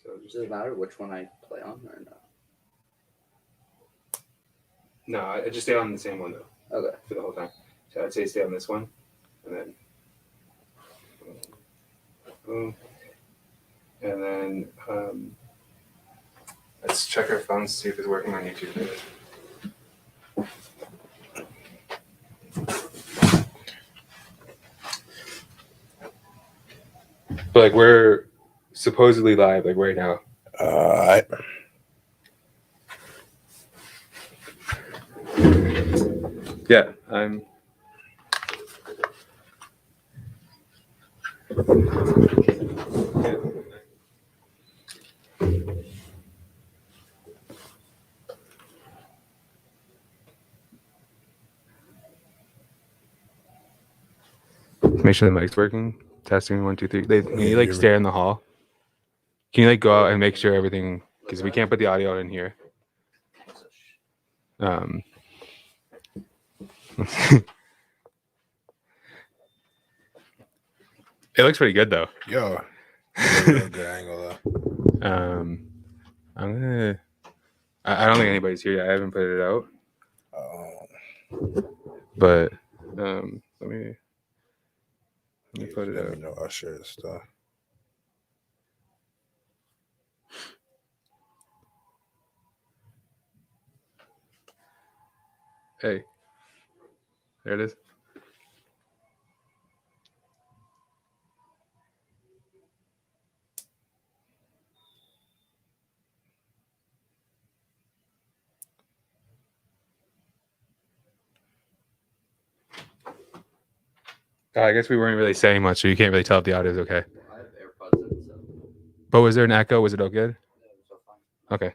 So does it matter which one I play on or no? No, I just stay on the same one though. Okay. For the whole time. So I'd say stay on this one, and then boom, and then let's check our phones, see if it's working on YouTube. But like we're supposedly live, like right now. Yeah, I'm. Make sure the mic's working. Testing 1, 2, 3. Can you like stare in the hall? Can you like go out and make sure everything? Because we can't put the audio in here. It looks pretty good though. Yo, real good. I ain't gonna lie. I'm gonna. I don't think anybody's here yet. I haven't put it out. But let me put it out. Let me know. I'll share the stuff. Hey, there it is. I guess we weren't really saying much, so you can't really tell if the audio is okay. I have AirPods in, so. But was there an echo? Was it all good? Yeah, it was all fine. Okay.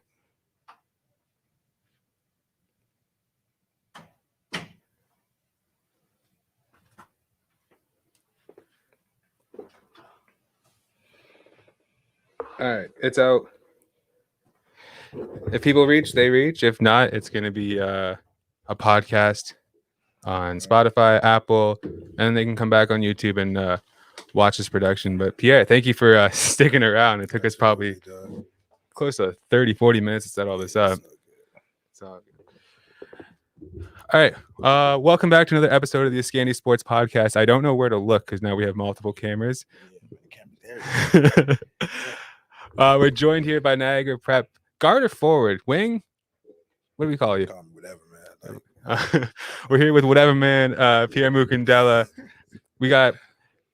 All right, it's out. If people reach, they reach. If not, it's going to be a podcast on Spotify, Apple, and they can come back on YouTube and watch this production. But Pierre, thank you for sticking around. It took us probably close to 30, 40 minutes to set all this up. So, all right. Welcome back to another episode of the Ascandy Sports Podcast. I don't know where to look because now we have multiple cameras. We're joined here by Niagara Prep. Guard or forward? Wing? What do we call you? Call me whatever, man. We're here with whatever man, Pierre Mukandila. We got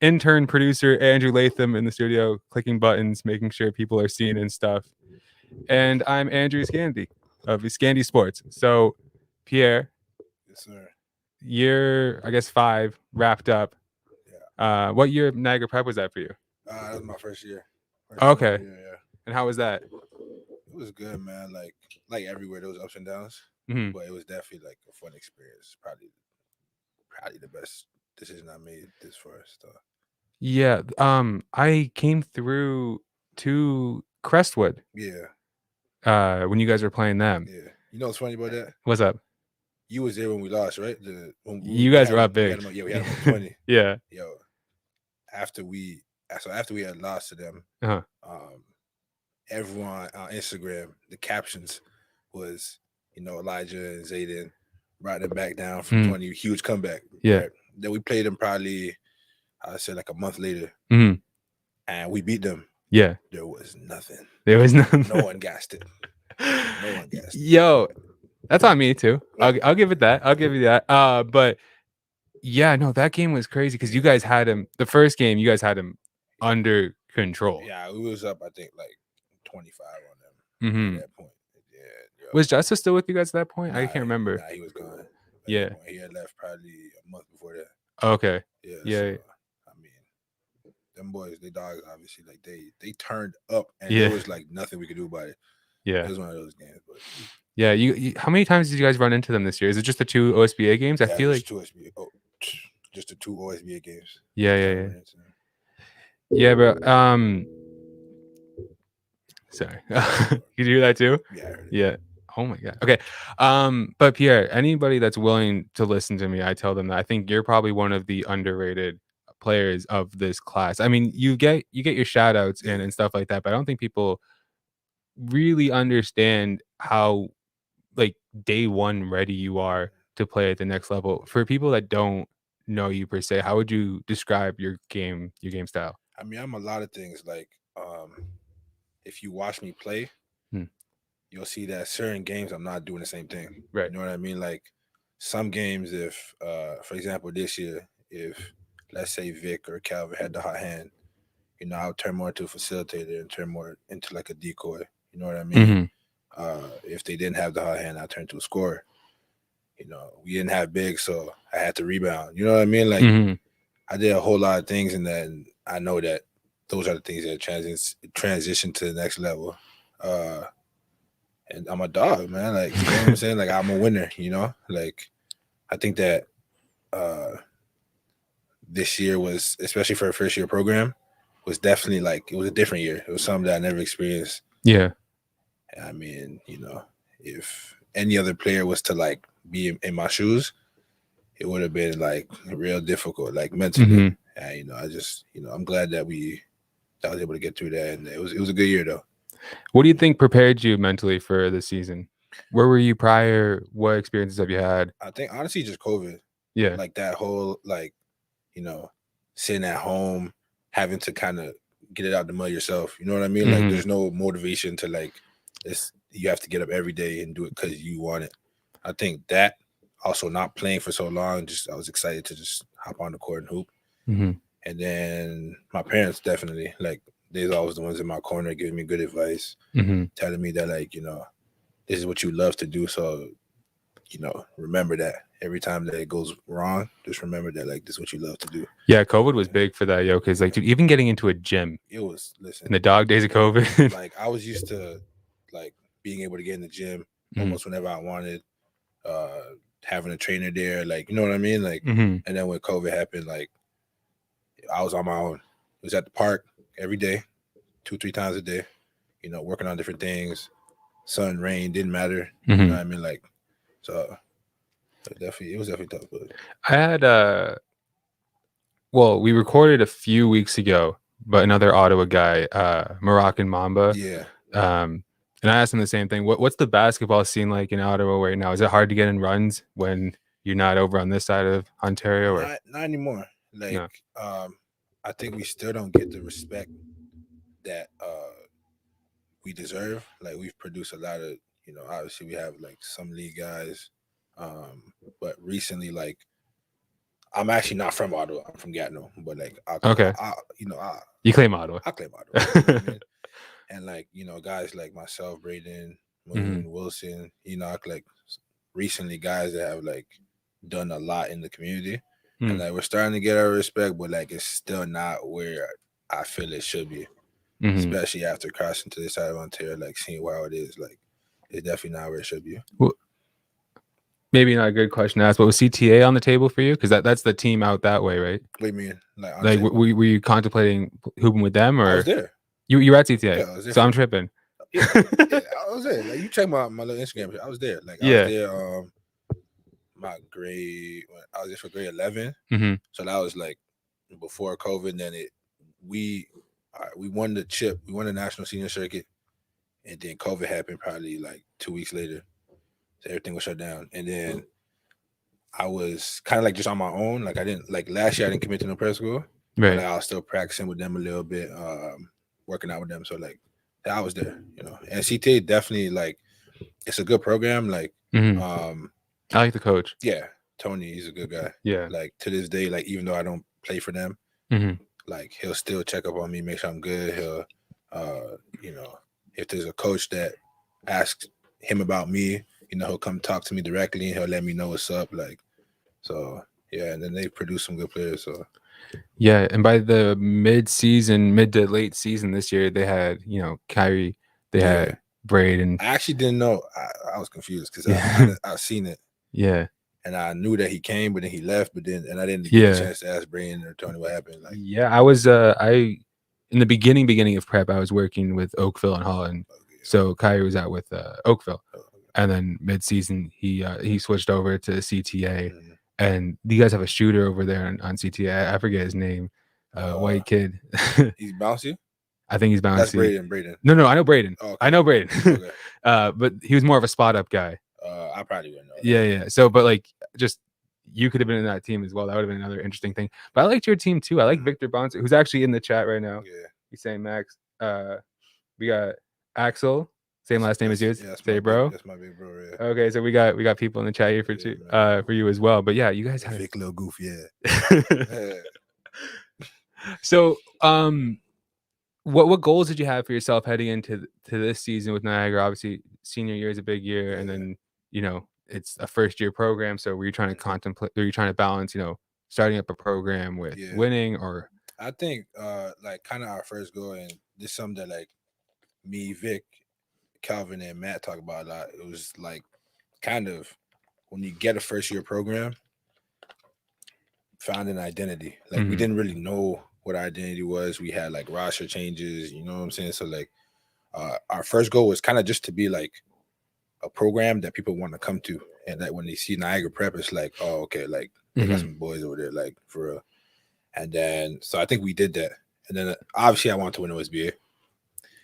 intern producer Andrew Latham in the studio, clicking buttons, making sure people are seen and stuff. And I'm Andrew Ascandy of Ascandy Sports. So, Pierre, Yes, sir. year, I guess 5 wrapped up. Yeah. What year of Niagara Prep was that for you? That was my first year. Okay. Yeah. And how was that? It was good, man. Like everywhere, there was ups and downs, Mhm. but it was definitely like a fun experience. Probably the best decision I made this first. Yeah. I came through to Crestwood. Yeah. When you guys were playing them. Yeah. You know what's funny about that? What's up? You was there when we lost, right? You guys were up big. We had them up 20. Yeah. Yo, after we had lost to them, Uh-huh. Everyone on Instagram, the captions was, Elijah and Zayden brought them back down from 20, huge comeback. Yeah. Right? Then we played them probably, I said like a month later, Mhm. and we beat them. Yeah. There was nothing. There was nothing. No one gassed it. No one gassed it. Yo, that's on me too. I'll give it that. I'll give you that. But yeah, no, that game was crazy because you guys had him. The first game, you guys had him under control. Yeah, we was up, I think, like 25 on them Mm-hmm. at that point. Yeah. Yo. Was Justice still with you guys at that point? I Nah, can't remember. Nah, he was gone. Yeah. He had left probably a month before that. Okay. Yeah. Yeah. So, I mean, them boys, they dogs, obviously, like they turned up, and Yeah. there was like nothing we could do about it. Yeah. It was one of those games. But Yeah. You how many times did you guys run into them this year? Is it just the 2 OSBA games? I yeah, feel just like 2 OSBA. Oh, just the 2 OSBA games. Yeah. Yeah, bro. Sorry. Did you hear that too? Yeah. I heard it. Yeah. Oh my God. Okay. But Pierre, anybody that's willing to listen to me, I tell them that I think you're probably one of the underrated players of this class. I mean, you get your shout outs and stuff like that, but I don't think people really understand how like day one ready you are to play at the next level. For people that don't know you per se, how would you describe your game style? I mean, I'm a lot of things. Like, if you watch me play, Hmm. you'll see that certain games I'm not doing the same thing. Right. You know what I mean? Like some games, if for example, this year, if let's say Vic or Calvin had the hot hand, you know, I would turn more into a facilitator and turn more into like a decoy. You know what I mean? If they didn't have the hot hand, I'd turn to a scorer. You know, we didn't have big, so I had to rebound. You know what I mean? Like I did a whole lot of things in that, and I know that those are the things that transition to the next level. And I'm a dog, man. Like, you know what I'm saying? Like, I'm a winner, you know? Like, I think that this year was, especially for a first year program, was definitely like, it was a different year. It was something that I never experienced. Yeah. I mean, you know, if any other player was to like be in my shoes, it would have been like real difficult, like mentally. And, you know, I just, you know, I'm glad that I was able to get through that. And it was a good year though. What do you think prepared you mentally for the season? Where were you prior? What experiences have you had? I think honestly just COVID. Yeah. Like that whole like, you know, sitting at home, having to kind of get it out the mud yourself. You know what I mean? Like there's no motivation to like this. You have to get up every day and do it because you want it. I think that also not playing for so long, just I was excited to just hop on the court and hoop. And then my parents definitely like they're always the ones in my corner giving me good advice, telling me that like, you know, this is what you love to do. So, you know, remember that every time that it goes wrong, just remember that like this is what you love to do. Yeah, COVID was big for that, yo. Because like, dude, even getting into a gym, it was in the dog days of COVID. Like I was used to like being able to get in the gym almost whenever I wanted, having a trainer there, like you know what I mean, like. And then when COVID happened, like I was on my own. It was at the park every day, 2-3 times a day. You know, working on different things. Sun, rain, didn't matter. You know what I mean, like so. It was definitely tough. But I had well, we recorded a few weeks ago, but another Ottawa guy, Moroccan Mamba. Yeah. And I asked him the same thing. What's the basketball scene like in Ottawa right now? Is it hard to get in runs when you're not over on this side of Ontario? Or not anymore. Like no. I think we still don't get the respect that we deserve. Like we've produced a lot of, you know, obviously we have like some league guys. But recently, like I'm actually not from Ottawa. I'm from Gatineau, but like you claim Ottawa. I claim Ottawa. You know what I mean? And like, you know, guys like myself, Braden, Moon, Wilson, Enoch, like recently guys that have like done a lot in the community. And like we're starting to get our respect, but like it's still not where I feel it should be. Especially after crossing to this side of Ontario, like seeing how it is, like it's definitely not where it should be. Well, maybe not a good question to ask, but was CTA on the table for you? Because that's the team out that way, right? What do you mean? Like were you contemplating hooping with them, or I was there? You were at CTA, yeah, I was there so I'm tripping. Yeah, I was there. Like you check my little Instagram, I was there. Like I was there. My grade, I was there for grade 11. So that was like before COVID. And then we won the chip. We won the national senior circuit, and then COVID happened probably like 2 weeks later. So everything was shut down. And then I was kind of like just on my own. Like I didn't like last year. I didn't commit to no prep school. Right. But, like, I was still practicing with them a little bit, working out with them. So like I was there, you know. And CTA definitely like it's a good program. Like I like the coach. Yeah, Tony, he's a good guy. Yeah. Like to this day, like even though I don't play for them, like he'll still check up on me, make sure I'm good. He'll, you know, if there's a coach that asks him about me, you know, he'll come talk to me directly and he'll let me know what's up. Like, so yeah, and then they produce some good players. So yeah, and by the mid to late season this year, they had, you know, Kyrie, they had Braid, and I actually didn't know. I was confused because I've seen it. Yeah. And I knew that he came, but then he left. But then, and I didn't get a chance to ask Braden or Tony what happened. Like, yeah, I was in the beginning of prep, I was working with Oakville and Holland. So Kyrie was out with Oakville, and then mid-season he switched over to CTA, and you guys have a shooter over there on CTA. I forget his name, white kid. He's bouncy. I think he's bound That's to. Braden. No, I know Braden. Oh, okay. I know Braden. Okay. But he was more of a spot up guy. I probably wouldn't know. Yeah. So, but like, just you could have been in that team as well. That would have been another interesting thing. But I liked your team too. I like Victor Bonser, who's actually in the chat right now. Yeah. He's saying Max. We got Axel, same last name as yours. Yeah, Say bro. That's my big bro. Yeah. Okay, so we got people in the chat here for you as well. But yeah, you guys had Vic little goof. Yeah. So what goals did you have for yourself heading into this season with Niagara? Obviously, senior year is a big year, and then it's a first year program. So were you trying to contemplate? Were you trying to balance, starting up a program with winning? Or I think like kind of our first goal, and this is something that like me, Vic, Calvin, and Matt talk about a lot. It was like kind of when you get a first year program, found an identity. Like we didn't really know what our identity was. We had like roster changes, you know what I'm saying? So like our first goal was kind of just to be like a program that people want to come to, and that when they see Niagara Prep, it's like, oh, okay, like they got some boys over there, like for real. And then so I think we did that. And then obviously I wanted to win OSBA. It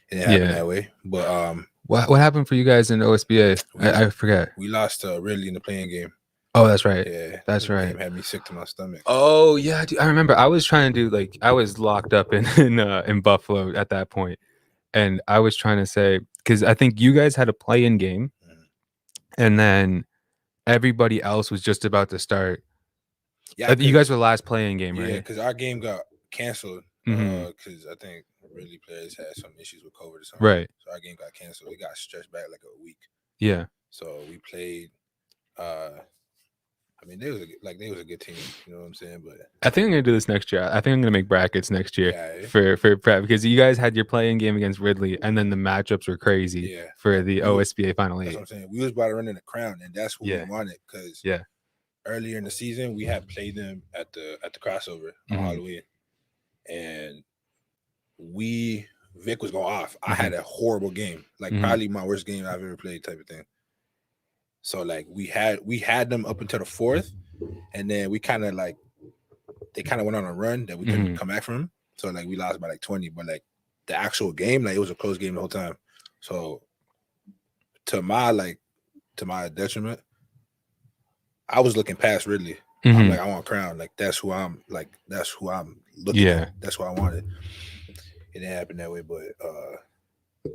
didn't happen that way. But what happened for you guys in OSBA? I forget. We lost really in the playing game. Oh, that's right. Yeah, that's right. Game had me sick to my stomach. Oh yeah, dude, I remember. I was trying to do I was locked up in Buffalo at that point, and I was trying to say, because I think you guys had a play-in game, and then everybody else was just about to start. Yeah, you guys were the last play-in game, right? Yeah, because our game got canceled because I think really players had some issues with COVID or something. Right. So our game got canceled. It got stretched back like a week. Yeah. So we played. I mean, they was a good team, you know what I'm saying? But I think I'm gonna do this next year. I think I'm gonna make brackets next year for prep, because you guys had your play-in game against Ridley, and then the matchups were crazy for the OSBA Final 8. That's what I'm saying. We was about to run in the crown, and that's what we wanted, because earlier in the season we had played them at the crossover on Halloween, and Vic was going off. I had a horrible game, like probably my worst game I've ever played, type of thing. So like we had them up until the 4th, and then we kind of they kind of went on a run that we couldn't come back from. So like we lost by like 20, but like the actual game, like it was a close game the whole time. So to my detriment, I was looking past Ridley. I'm like, I want crown. Like that's who I'm looking at. That's what I wanted. It didn't happen that way, but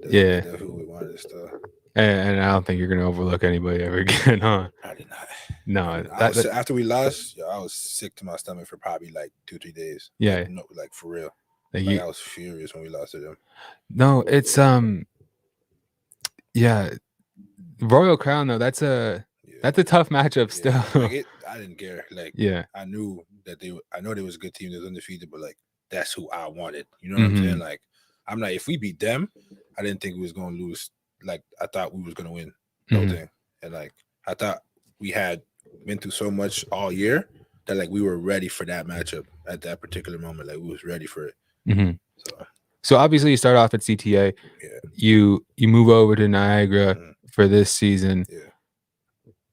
that's who we wanted and stuff. And I don't think you're gonna overlook anybody ever again, huh? I did not. No, after we lost, I was sick to my stomach for probably like 2-3 days. Yeah, like for real. I was furious when we lost to them. No, it's Royal Crown though. That's a tough matchup still. I didn't care. Like, I knew that I know they was a good team. They was undefeated, but like that's who I wanted. You know what I'm saying? Like, I'm like, if we beat them, I didn't think we was gonna lose. Like, I thought we was gonna win the whole thing, and like I thought we had been through so much all year that like we were ready for that matchup at that particular moment. Like we was ready for it. So obviously you start off at CTA. You move over to Niagara for this season.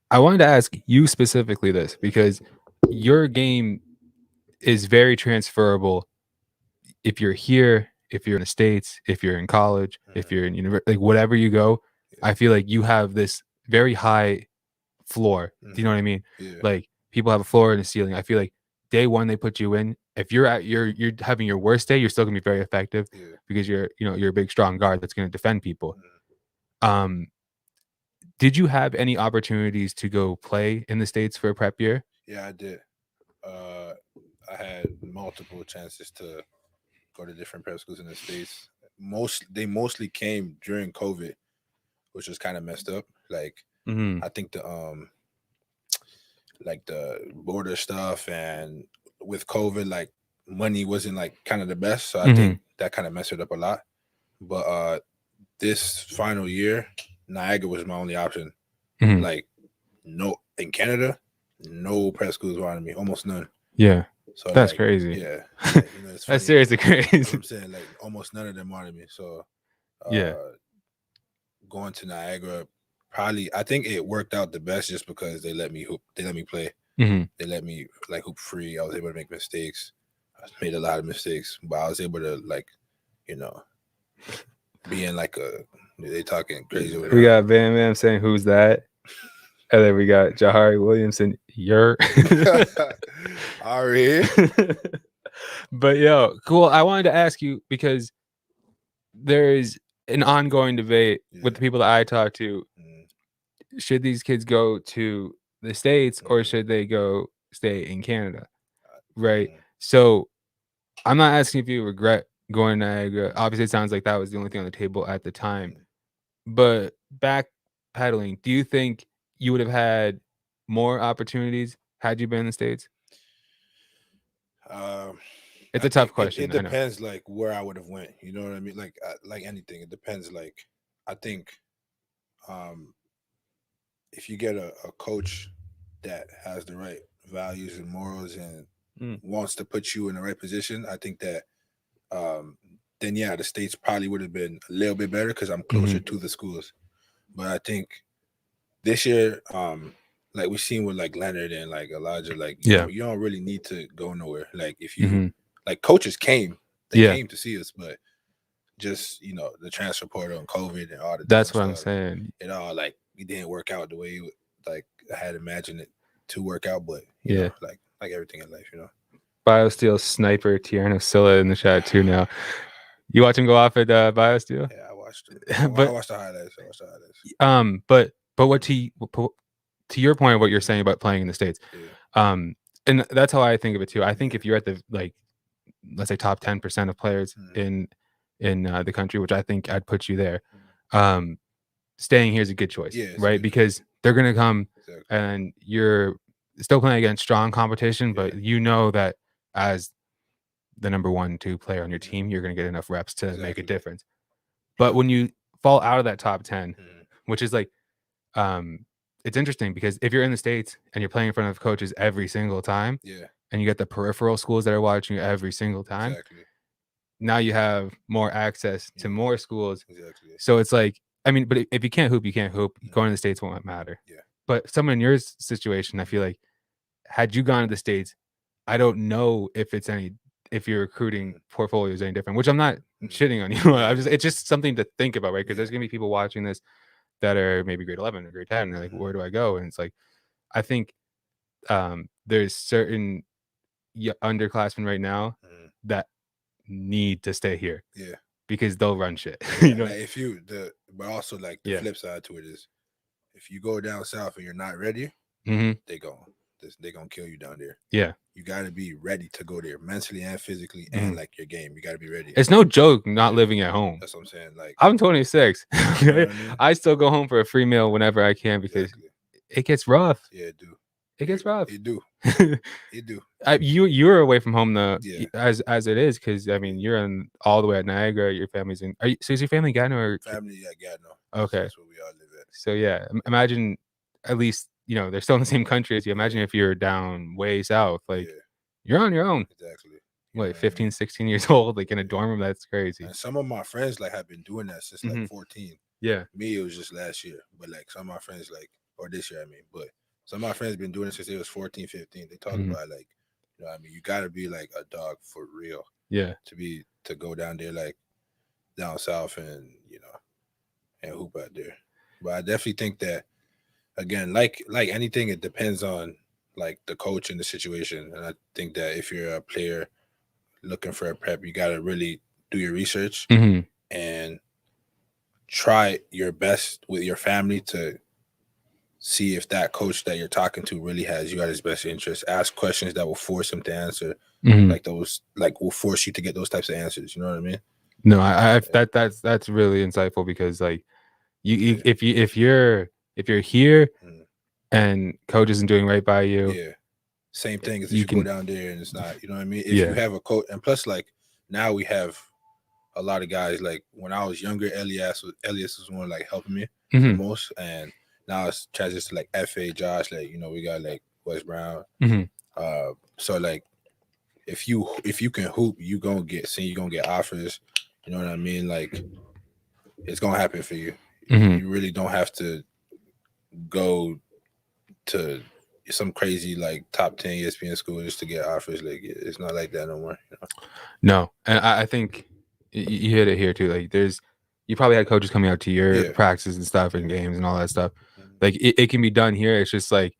I wanted to ask you specifically this, because your game is very transferable. If you're here, if you're in the States, if you're in college, if you're in university, like whatever you go, I feel like you have this very high floor. Do you know what I mean? Like people have a floor and a ceiling. I feel like day one they put you in. If you're having your worst day, you're still gonna be very effective because you're a big strong guard that's gonna defend people. Did you have any opportunities to go play in the States for a prep year? Yeah, I did. I had multiple chances to go to different prep schools in the States. They mostly came during COVID, which was kind of messed up. Like I think the border stuff, and with COVID, like money wasn't like kind of the best. So I think that kind of messed it up a lot. But this final year, Niagara was my only option. Like in Canada, no prep schools wanted me, almost none. Yeah. So that's like, crazy. Yeah. Like, that's seriously crazy. You know what I'm saying, like almost none of them wanted me. So going to Niagara, probably I think it worked out the best just because they let me hoop, they let me play. They let me like hoop free. I was able to make mistakes. I made a lot of mistakes, but I was able to like, being like they talking crazy over We there. got Bam Bam saying who's that, and then we got Jahari Williamson. You're. Ari. But yo, cool. I wanted to ask you because there's an ongoing debate with the people that I talk to. Should these kids go to the States or should they go stay in Canada? Right. So I'm not asking if you regret going to Niagara. Obviously, it sounds like that was the only thing on the table at the time. But backpedaling, do you think you would have had more opportunities had you been in the States? It's a tough question. It depends, like where I would have went. You know what I mean? Like anything, it depends. Like I think, if you get a coach that has the right values and morals and wants to put you in the right position, I think that then yeah, the States probably would have been a little bit better because I'm closer to the schools. But I think this year, like we've seen with like Leonard and like Elijah, like you don't really need to go nowhere. Like if you like coaches came to see us, but just the transfer portal and COVID and all the that's what I'm saying. It all like it didn't work out the way like I had imagined it to work out, but you know, like everything in life, BioSteel sniper Tierno Silla in the chat too now. You watch him go off at BioSteel? Yeah, I watched it. I watched the highlights. But what to your point of what you're saying about playing in the States, and that's how I think of it too. I think if you're at the let's say top 10% of players in the country, which I think I'd put you there, staying here is a good choice, right? Because they're gonna come and you're still playing against strong competition, but you know that as the number 1-2 player on your team, you're gonna get enough reps to make a difference. But when you fall out of that top 10, which is like, it's interesting because if you're in the States and you're playing in front of coaches every single time, and you get the peripheral schools that are watching you every single time, now you have more access to more schools. So it's like, I mean, but if you can't hoop, you can't hoop. Going to the States won't matter. But someone in your situation, I feel like, had you gone to the States, I don't know if your recruiting portfolio is any different, which I'm not shitting on you. It's just something to think about, right? Because there's gonna be people watching this that are maybe grade 11 or grade 10, and they're like, where do I go? And it's like, I think there's certain underclassmen right now that need to stay here, because they'll run shit. Like but also like the flip side to it is, if you go down south and you're not ready, they're gonna kill you down there. You got to be ready to go there mentally and physically, and like your game, you got to be ready. It's no joke not living at home. That's what I'm saying. Like, I'm 26. You know what I mean? I still go home for a free meal whenever I can because it gets rough. Yeah, it do. It gets rough. It do. It do. You're away from home though, as it is, because I mean you're in all the way at Niagara. Your family's in. So is your family Gatineau or family at Gatineau? Okay, that's where we all live at. So yeah, imagine at least they're still in the same country as you. Imagine if you're down way south, like you're on your own. Exactly. What, 15, 16 years old, like in a dorm room? That's crazy. And some of my friends like have been doing that since like 14. Yeah. Me, it was just last year, but like some of my friends or this year, I mean, but some of my friends been doing it since they was 14, 15. They talk about like, I mean, you got to be like a dog for real. Yeah. To go down there, like down south and, and hoop out there. But I definitely think that, again, like anything, it depends on like the coach and the situation. And I think that if you're a player looking for a prep, you got to really do your research and try your best with your family to see if that coach that you're talking to really has you at his best interest. Ask questions that will force him to answer, like those, like will force you to get those types of answers. You know what I mean? No, that's really insightful, because like if you're here and coach isn't doing right by you, same thing as if you go down there and it's not. You know what I mean? If you have a coach, and plus like now we have a lot of guys. Like when I was younger, Elias was one like helping me the most, and now it's transitioned to like FA, Josh, like we got like Wes Brown. So like if you can hoop, you're gonna get offers. You know what I mean? Like it's gonna happen for you. You really don't have to go to some crazy like top 10 ESPN school just to get offers. Like it's not like that no more. No, and I think you hit it here too. Like you probably had coaches coming out to your Yeah. practices and stuff and games and all that stuff. Mhm. Like it can be done here. It's just like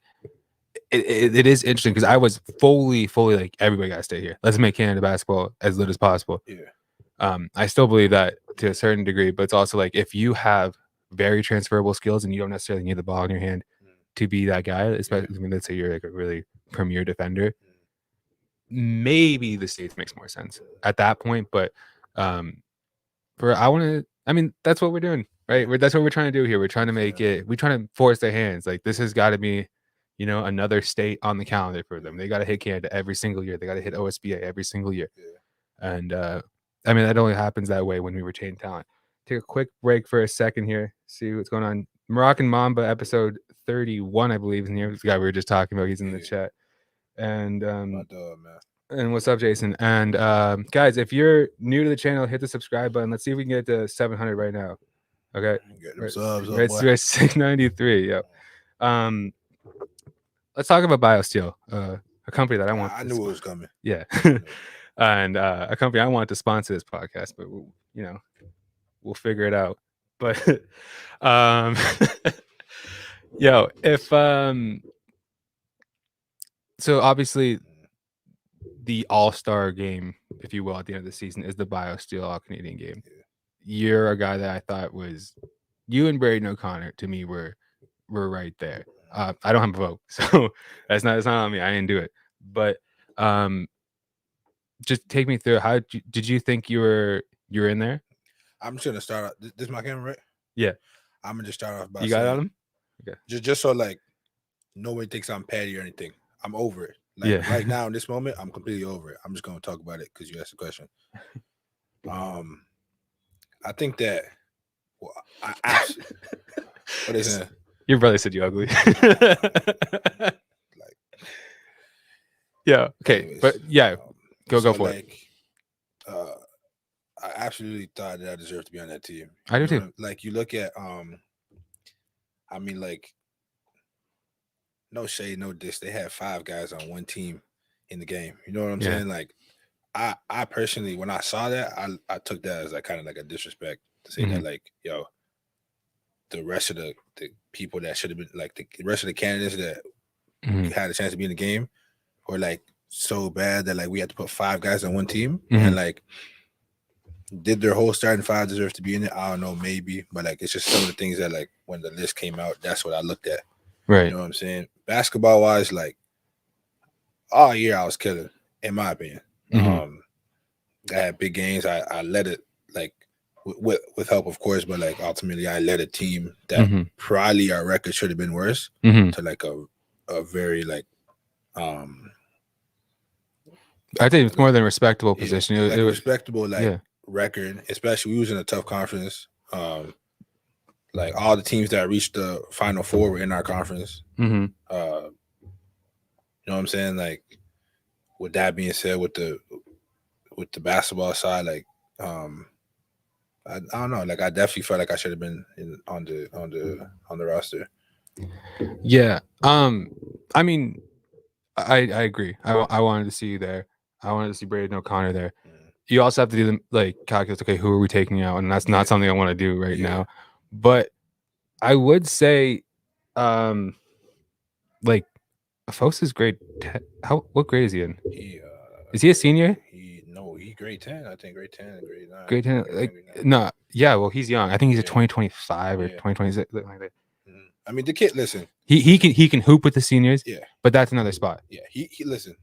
it is interesting because I was fully like everybody got to stay here. Let's make Canada basketball as lit as possible. Yeah. I still believe that to a certain degree, but it's also like if you have very transferable skills and you don't necessarily need the ball in your hand to be that guy, especially I mean, let's say you're like a really premier defender, maybe the States makes more sense at that point. But I mean, that's what we're doing, right? That's what we're trying to do here. We're trying to make it, we're trying to force their hands. Like this has got to be, another state on the calendar for them. They got to hit Canada every single year. They got to hit OSBA every single year. And I mean, that only happens that way when we retain talent. Take a quick break for a second here, see what's going on. Moroccan Mamba episode 31, I believe, is in here. This guy we were just talking about, he's in the chat. And My dog, man. and what's up, Jason? And guys, if you're new to the channel, hit the subscribe button. Let's see if we can get to 700 right now. Okay, Get them subs up, we're boy. at 693. Yeah. Let's talk about BioSteel, a company that I want. I knew it was coming. Yeah. And a company I want to sponsor this podcast, but we'll figure it out. But yo, if so obviously the all-star game, if you will, at the end of the season is the BioSteel All-Canadian game. You're a guy that I thought was you and Braden O'Connor to me were right there. I don't have a vote, so that's not on me. I didn't do it. But just take me through how did you think you were in there? I'm just gonna start off. This is my camera, right? Yeah. I'm gonna just start off by you got on him? Okay. Just so like nobody thinks I'm petty or anything. I'm over it. Like right now in this moment, I'm completely over it. I'm just gonna talk about it because you asked the question. I think that I what is it? Your brother said you ugly. Like yeah. Okay. Anyways, but yeah, go for it. I absolutely thought that I deserved to be on that team. I do too. Like you look at I mean, like, no shade, no diss. They had 5 guys on one team in the game. You know what I'm saying? Like, I personally, when I saw that, I took that as like kind of like a disrespect to say that, like, yo, the rest of the people that should have been like the rest of the candidates that had a chance to be in the game were like so bad that like we had to put 5 guys on one team and like. Did their whole starting 5 deserve to be in it? I don't know, maybe, but like it's just some of the things that like when the list came out, that's what I looked at. Right. You know what I'm saying? Basketball wise, like all year I was killing, in my opinion. I had big games. I led it like with help, of course, but like ultimately I led a team that probably our record should have been worse to like a very like I think it's more than a respectable position. Like it was respectable like record, especially we was in a tough conference. Like all the teams that reached the Final Four were in our conference. You know what I'm saying? Like with that being said, with the basketball side, like I don't know, like I definitely felt like I should have been on the roster. Yeah. I mean, I agree. I wanted to see you there. I wanted to see Braden O'Connor there. You also have to do the like calculus. Okay, who are we taking out? And that's not something I want to do right now. But I would say, like, Afosa's grade 10. What grade is he in? Is he a senior? He's grade 10. I think grade 10, grade 9. Grade 10. Like, no, yeah. Well, he's young. I think he's a 2025 or 2026. Like that. I mean, the kid. Listen, he can hoop with the seniors. Yeah, but that's another spot. Yeah, he listen.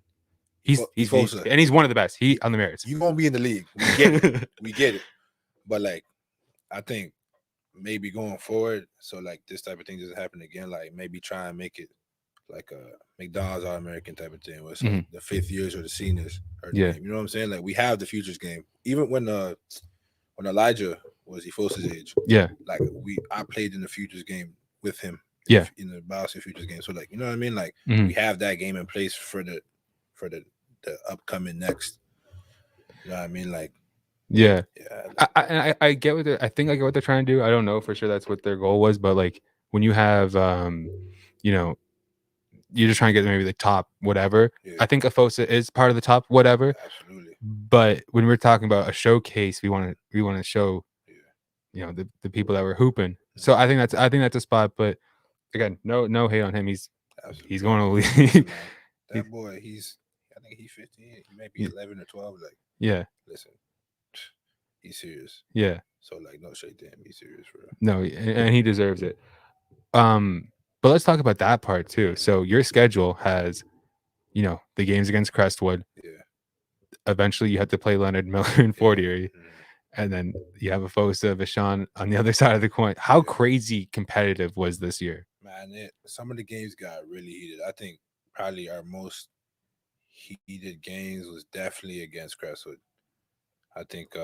He's and he's one of the best. He on the merits. You gonna be in the league. We get it. We get it. But like, I think maybe going forward, so like this type of thing doesn't happen again. Like maybe try and make it like a McDonald's All-American type of thing, where it's like the 5th years or the seniors. You know what I'm saying? Like we have the futures game. Even when Elijah was Efosa's age. Yeah. Like I played in the futures game with him. Yeah. In the BioSteel futures game. So like, you know what I mean? Like we have that game in place for the upcoming next. You know what I mean? Like I get what I think I get what they're trying to do. I don't know for sure that's what their goal was, but like when you have you know, you're just trying to get maybe the top whatever. I think Afosa is part of the top whatever. Absolutely. But when we're talking about a showcase, we want to show, Yeah. the people that were hooping. So I think that's a spot. But again, no hate on him. He's Absolutely. going to Listen, leave. man, that boy, I think he's 15. He might be 11 or 12. Like, Yeah, listen, he's serious. yeah. So like, no shade to him. He's serious for real. No, and he deserves it. But let's talk about that part too. So your schedule has, the games against Crestwood. Yeah. Eventually, you have to play Leonard Miller and Fortier, Mhm. and then you have a Fosa Vashon on the other side of the coin. How Yeah. crazy competitive was this year? Man, some of the games got really heated. I think probably our most heated games was definitely against Crestwood. I think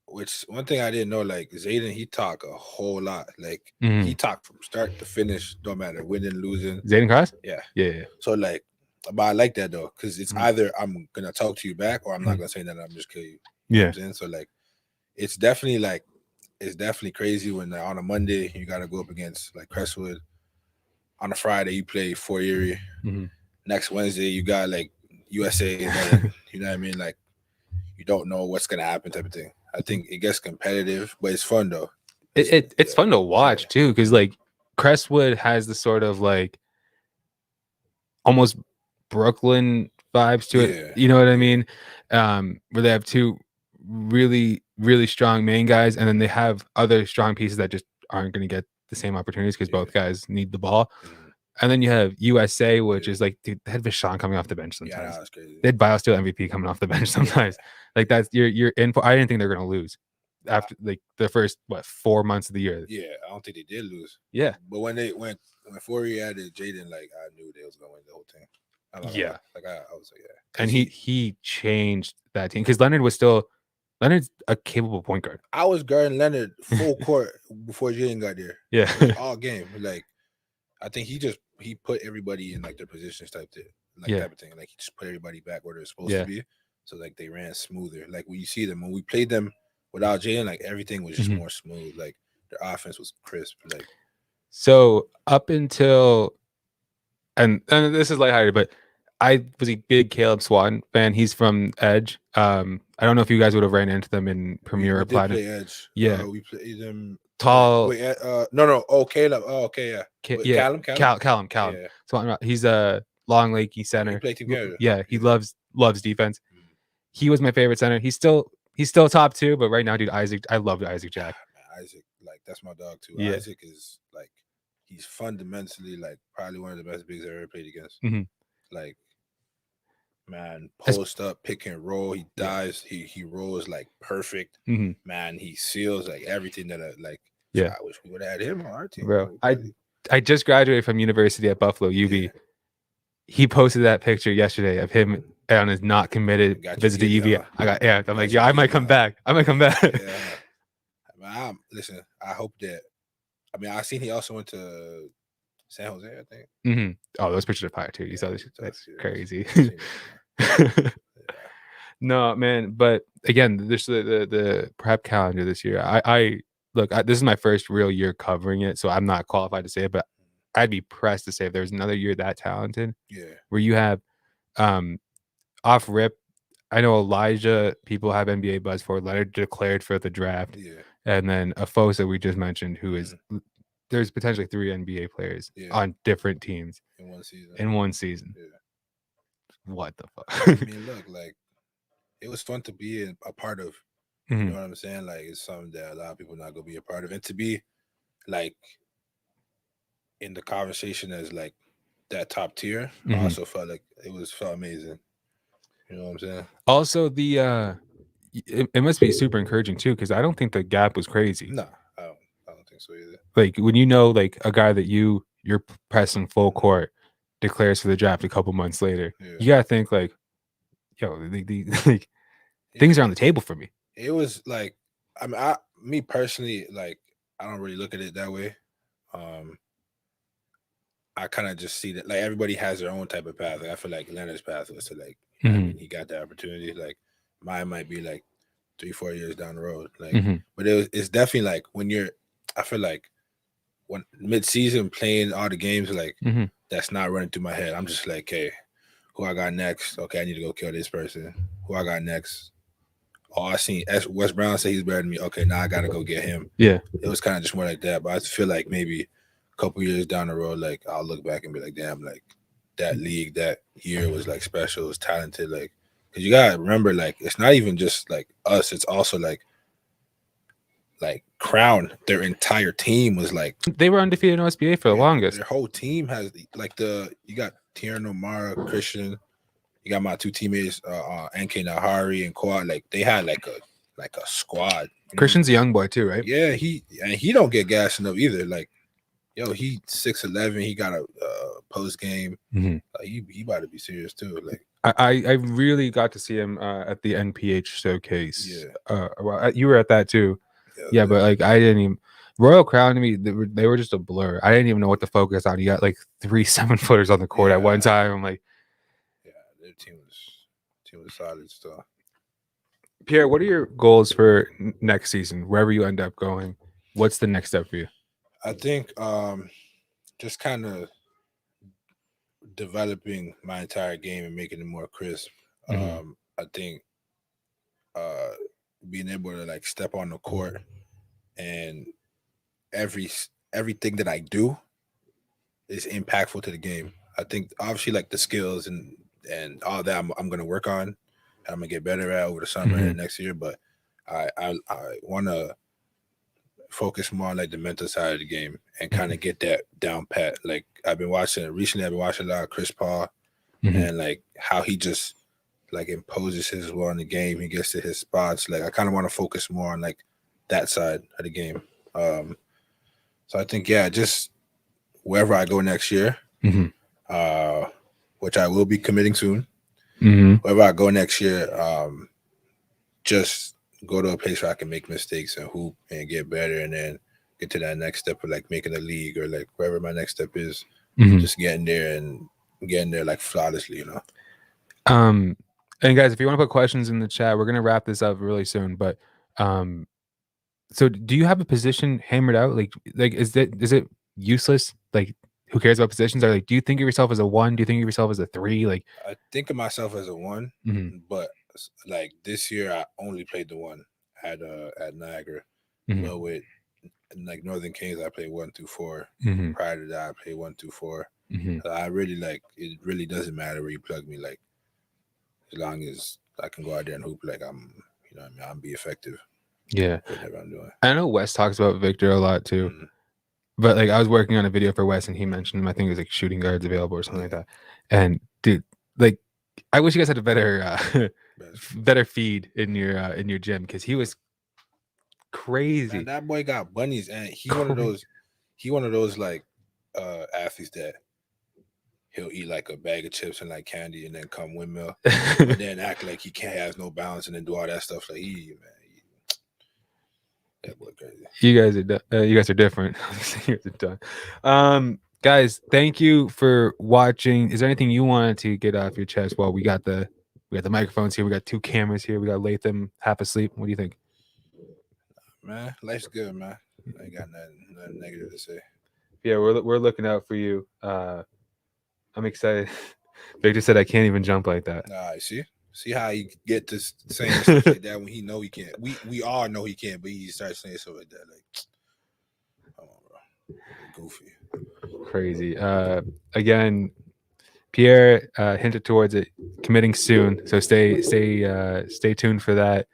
which one thing I didn't know, like Zayden, he talk a whole lot. Like he talked from start to finish, don't matter winning, losing. Zayden Cross? Yeah. Yeah. So like, but I like that though, because it's either I'm gonna talk to you back or I'm not gonna say that, I'm just kill you. You know what I'm saying? So like it's definitely crazy when on a Monday you gotta go up against like Crestwood. On a Friday you play Fort Erie. Next Wednesday you got like USA, and then, you know what I mean? Like you don't know what's gonna happen type of thing. I think it gets competitive, but it's fun though. It's fun to watch too, because like Crestwood has the sort of like almost Brooklyn vibes to it. Yeah. You know what I mean? Where they have two really, really strong main guys, and then they have other strong pieces that just aren't going to get the same opportunities because both guys need the ball. And then you have USA, which is like, dude, they had Vashon coming off the bench sometimes. Yeah, that's crazy. They had BioSteel MVP coming off the bench sometimes. Like that's you're in for. I didn't think they're going to lose after like the first 4 months of the year. Yeah, I don't think they did lose. Yeah, but when Fourier added Jaden, like I knew they was gonna win the whole thing. I was like, yeah. And he changed that team because Leonard's a capable point guard. I was guarding Leonard full court before Jaden got there. Yeah, all game. Like I think he put everybody in like their positions type of thing. Like he just put everybody back where they're supposed to be. So like they ran smoother. Like when you see them, when we played them without Jaden, like everything was just more smooth. Like their offense was crisp. Like so up until and this is lighthearted, but I was a big Caleb Swan fan. He's from Edge. I don't know if you guys would have ran into them in Premier or Platinum. Play Edge. Yeah, we played them. Tall. Wait, no. Oh, Caleb. Oh, okay, yeah. Callum. Yeah. So he's a long, lanky center. He played together. Yeah, he loves defense. He was my favorite center. He's still top 2, but right now, dude, I love Isaac Jack. Isaac, like that's my dog too. Yeah. Isaac is like he's fundamentally like probably one of the best bigs I ever played against. Like, man, post up, pick and roll. He dives. He rolls like perfect. Man, he seals like everything that I wish we would have had him on our team, bro. I just graduated from university at Buffalo UB. Yeah. He posted that picture yesterday of him on his not committed visit to UB. I'm like, I might come back. Yeah. Listen, I hope that. I mean, I seen he also went to San Jose, I think. Oh, those pictures are fire too. You saw this? That's crazy. No, man. But again, this the prep calendar this year. I look. This is my first real year covering it, so I'm not qualified to say it. But I'd be pressed to say if there's another year that talented, where you have, off rip. I know Elijah. People have NBA buzz for. Leonard declared for the draft. And then Afosa we just mentioned, who is there's potentially 3 NBA players on different teams in one season. What the fuck? I mean, look, like it was fun to be a part of. You know what I'm saying? Like it's something that a lot of people not gonna be a part of, and to be like in the conversation as like that top tier, I also felt like felt amazing. You know what I'm saying? Also, the it must be super encouraging too, because I don't think the gap was crazy. No, I don't think so either. Like when like a guy that you're pressing full court declares for the draft a couple months later, you gotta think like, yo, like things are on the table for me. It was like, I mean, me personally, like I don't really look at it that way. I kind of just see that like everybody has their own type of path. Like, I feel like Leonard's path was to like, I mean, he got the opportunity. Like mine might be like 3-4 years down the road. Like, but it's definitely like when I feel like when mid-season playing all the games, like that's not running through my head. I'm just like, hey, who I got next? Okay, I need to go kill this person. Who I got next? oh, I seen Wes Brown say he's better than me. Okay, now I gotta go get him. Yeah. It was kind of just more like that. But I feel like maybe a couple years down the road, like I'll look back and be like, damn, like that league that year was like special, it was talented, like because you gotta remember, like it's not even just like us, it's also like Crown, their entire team was like They were undefeated in OSBA for the longest. Their whole team has like you got Tierno, Mara, Christian, you got my two teammates, NK Nahari and Quad. Like they had like a squad. Christian's a young boy too, right? Yeah, he don't get gassed enough either. Like, yo, he 6'11", he got a post game. Mhm. He about to be serious too. Like I really got to see him at the NPH showcase. Yeah. Well, you were at that too. Yeah, but like I didn't even Royal Crown to me, they were just a blur. I didn't even know what to focus on. You got like 3 7-footers on the court at one time. I'm like, yeah, their team was solid still. Pierre, what are your goals for next season? Wherever you end up going, what's the next step for you? I think just kind of developing my entire game and making it more crisp. Mhm. I think being able to like step on the court and everything that I do is impactful to the game. I think obviously like the skills and all that I'm gonna work on. I'm gonna get better at over the summer and next year, but I want to focus more on like the mental side of the game and kind of get that down pat. Like I've been watching a lot of Chris Paul and like how he just like imposes his will on the game. He gets to his spots. Like I kind of want to focus more on like that side of the game. So I think just wherever I go next year, which I will be committing soon. Wherever I go next year, just go to a place where I can make mistakes and hoop and get better, and then get to that next step of like making a league or like wherever my next step is. Just getting there like flawlessly, you know. And guys, if you want to put questions in the chat, we're gonna wrap this up really soon. But so do you have a position hammered out? Like is it useless? Like who cares about positions? Or like do you think of yourself as a 1? Do you think of yourself as a 3? Like I think of myself as a 1, but like this year I only played the 1 at Niagara. But with like Northern Kings, I played 1 through 4. Prior to that, I played 1 through 4. So I really like it. Really doesn't matter where you plug me. Like as long as I can go out there and hoop, like I'm be effective. Yeah, whatever I'm doing. I know Wes talks about Victor a lot too. But like I was working on a video for Wes and he mentioned him. I think it was like shooting guards available or something like that. And dude, like I wish you guys had a better feed in your gym because he was crazy. Man, that boy got bunnies, and he one of those like athletes that he'll eat like a bag of chips and like candy and then come windmill and then act like he can't have no balance and then do all that stuff. Like that boy crazy. You guys are different. You guys are done. Guys, thank you for watching. Is there anything you wanted to get off your chest? Well, we got the microphones here. We got 2 cameras here. We got Latham half asleep. What do you think? Man, life's good, man. I ain't got nothing negative to say. Yeah, we're looking out for you. I'm excited. Victor said I can't even jump like that. Nah, see how he get to saying stuff like that when he know he can't. We all know he can't, but he starts saying stuff like that. Like, come on, bro, goofy, crazy. Again, Pierre hinted towards it committing soon, so stay tuned for that.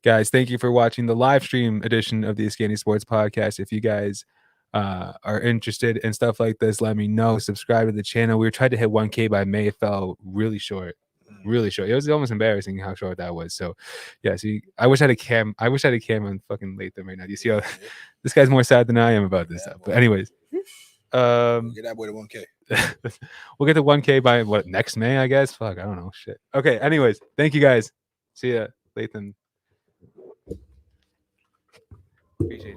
Guys, thank you for watching the live stream edition of the Iskani Sports Podcast. If you guys are interested in stuff like this, let me know. Subscribe to the channel. We were trying to hit 1K by May. It fell really short. Really short. It was almost embarrassing how short that was. So yeah, see, I wish I had a cam. I wish I had a cam on fucking Latham right now. Do you see how this guy's more sad than I am about this stuff? But anyways. Get that boy to 1K. We'll get to 1K by what, next May, I guess. Fuck, I don't know. Shit. Okay, anyways, thank you guys. See ya, Latham. Appreciate you.